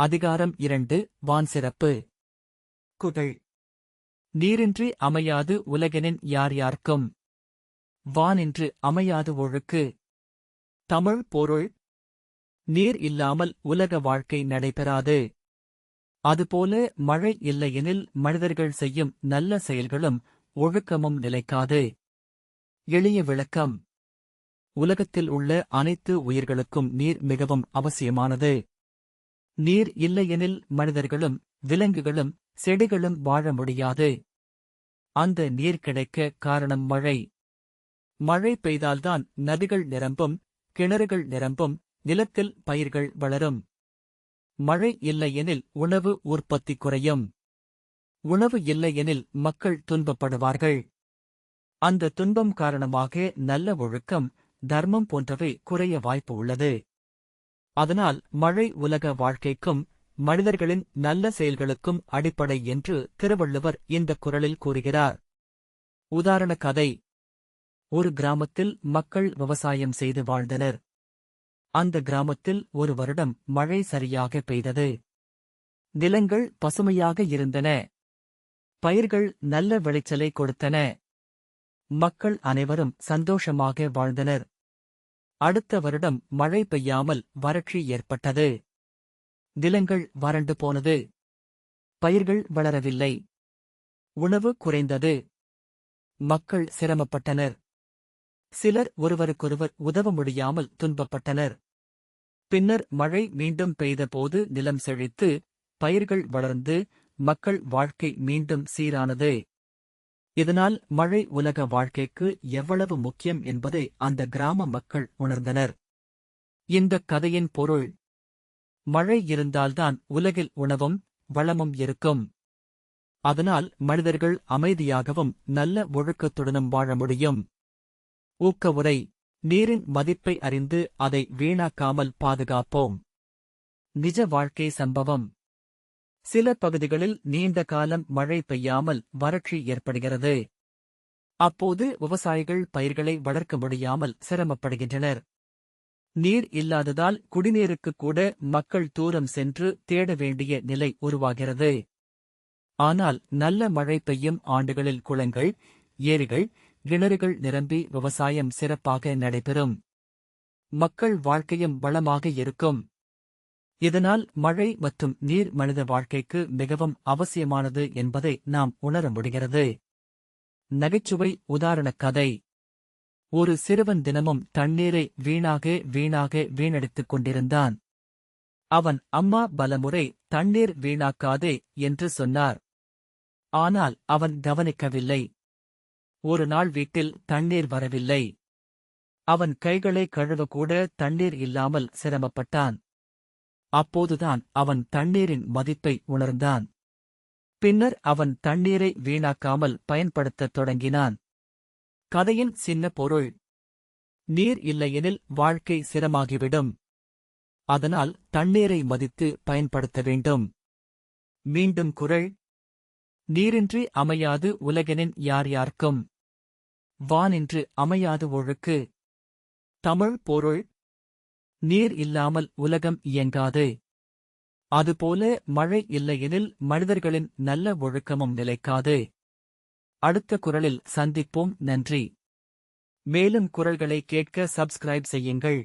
அதிகாரம் 2 வான் சிறப்பு. குறள். நீரின்றி அமையாது உலகெனின் யார் யார்க்கும். வானின்று அமையாது ஒழுக்கு. தமிழ் பொருள். நீர் இல்லாமல் உலக வாழ்க்கை நடைபெறாது. அதுபோல மழை இல்லையெனில் மனிதர்கள் செய்யும் நல்ல செயல்களும் ஒழுக்கமும் நிலைக்காது. எளிய விளக்கம். உலகத்தில் உள்ள அனைத்து உயிர்களுக்கும் நீர் மிகவும் அவசியமானது. நீர் இல்லையெனில் மனிதர்களும் விலங்குகளும் செடிகளும் வாழ முடியாது. அந்த நீர் கிடைக்க காரணம் மழை. மழை பெய்தால்தான் நதிகள் நிரம்பும், கிணறுகள் நிரம்பும், நிலத்தில் பயிர்கள் வளரும். மழை இல்லையெனில் உணவு உற்பத்தி குறையும். உணவு இல்லையெனில் மக்கள் துன்பப்படுவார்கள். அந்த துன்பம் காரணமாக நல்ல ஒழுக்கம், தர்மம் போன்றவை குறைய வாய்ப்பு உள்ளது. அதனால் மழை உலக வாழ்க்கைக்கும் மனிதர்களின் நல்ல செயல்களுக்கும் அடிப்படை என்று திருவள்ளுவர் இந்த குறளில் கூறுகிறார். உதாரண கதை. ஒரு கிராமத்தில் மக்கள் விவசாயம் செய்து வாழ்ந்தனர். அந்த கிராமத்தில் ஒரு வருடம் மழை சரியாக பெய்தது. நிலங்கள் பசுமையாக இருந்தன. பயிர்கள் நல்ல விளைச்சலை கொடுத்தன. மக்கள் அனைவரும் சந்தோஷமாக வாழ்ந்தனர். அடுத்த வருடம் மழை பெய்யாமல் வறட்சி ஏற்பட்டது. நிலங்கள் வறண்டு போனது. பயிர்கள் வளரவில்லை. உணவு குறைந்தது. மக்கள் சிரமப்பட்டனர். சிலர் ஒருவருக்கொருவர் உதவ முடியாமல் துன்பப்பட்டனர். பின்னர் மழை மீண்டும் பெய்தபோது நிலம் செழித்து, பயிர்கள் வளர்ந்து, மக்கள் வாழ்க்கை மீண்டும் சீரானது. இதனால் மழை உலக வாழ்க்கைக்கு எவ்வளவு முக்கியம் என்பதை அந்த கிராம மக்கள் உணர்ந்தனர். இந்தக் கதையின் பொருள். மழை இருந்தால்தான் உலகில் உணவும் வளமும் இருக்கும். அதனால் மனிதர்கள் அமைதியாகவும் நல்ல ஒழுக்கத்துடனும் வாழ முடியும். ஊக்க உரை. நீரின் மதிப்பை அறிந்து அதை வீணாக்காமல் பாதுகாப்போம். நிஜ வாழ்க்கை சம்பவம். சில பகுதிகளில் நீண்ட காலம் மழை பெய்யாமல் வறட்சி ஏற்படுகிறது. அப்போது விவசாயிகள் பயிர்களை வளர்க்க முடியாமல் சிரமப்படுகின்றனர். நீர் இல்லாததால் குடிநீருக்கு கூட மக்கள் தூரம் சென்று தேட வேண்டிய நிலை உருவாகிறது. ஆனால் நல்ல மழை பெய்யும் ஆண்டுகளில் குளங்கள், ஏரிகள், கிணறுகள் நிரம்பி விவசாயம் சிறப்பாக நடைபெறும். மக்கள் வாழ்க்கையும் வளமாக இருக்கும். இதனால் மழை மற்றும் நீர் மனித வாழ்க்கைக்கு மிகவும் அவசியமானது என்பதை நாம் உணர முடிகிறது. நகைச்சுவை உதாரண கதை. ஒரு சிறுவன் தினமும் தண்ணீரை வீணாக வீணடித்துக் கொண்டிருந்தான். அவன் அம்மா பலமுறை தண்ணீர் வீணாக்காதே என்று சொன்னார். ஆனால் அவன் கவனிக்கவில்லை. ஒரு நாள் வீட்டில் தண்ணீர் வரவில்லை. அவன் கைகளை கழுவக்கூட தண்ணீர் இல்லாமல் சிரமப்பட்டான். அப்போதுதான் அவன் தண்ணீரின் மதிப்பை உணர்ந்தான். பின்னர் அவன் தண்ணீரை வீணாக்காமல் பயன்படுத்தத் தொடங்கினான். கதையின் சின்ன பொருள். நீர் இல்லையெனில் வாழ்க்கை சிரமமாகிவிடும். அதனால் தண்ணீரை மதித்து பயன்படுத்த வேண்டும். மீண்டும் குறள். நீரின்றி அமையாது உலகெனின் யார் யார்க்கும். வானின்று அமையாது ஒழுக்கு. தமிழ் பொருள். நீர் இல்லாமல் உலகம் இயங்காது. அதுபோல மழை இல்லையெனில் மனிதர்களின் நல்ல ஒழுக்கமும் நிலைக்காது. அடுத்த குறளில் சந்திப்போம். நன்றி. மேலும் குறள்களை கேட்க சப்ஸ்கிரைப் செய்யுங்கள்.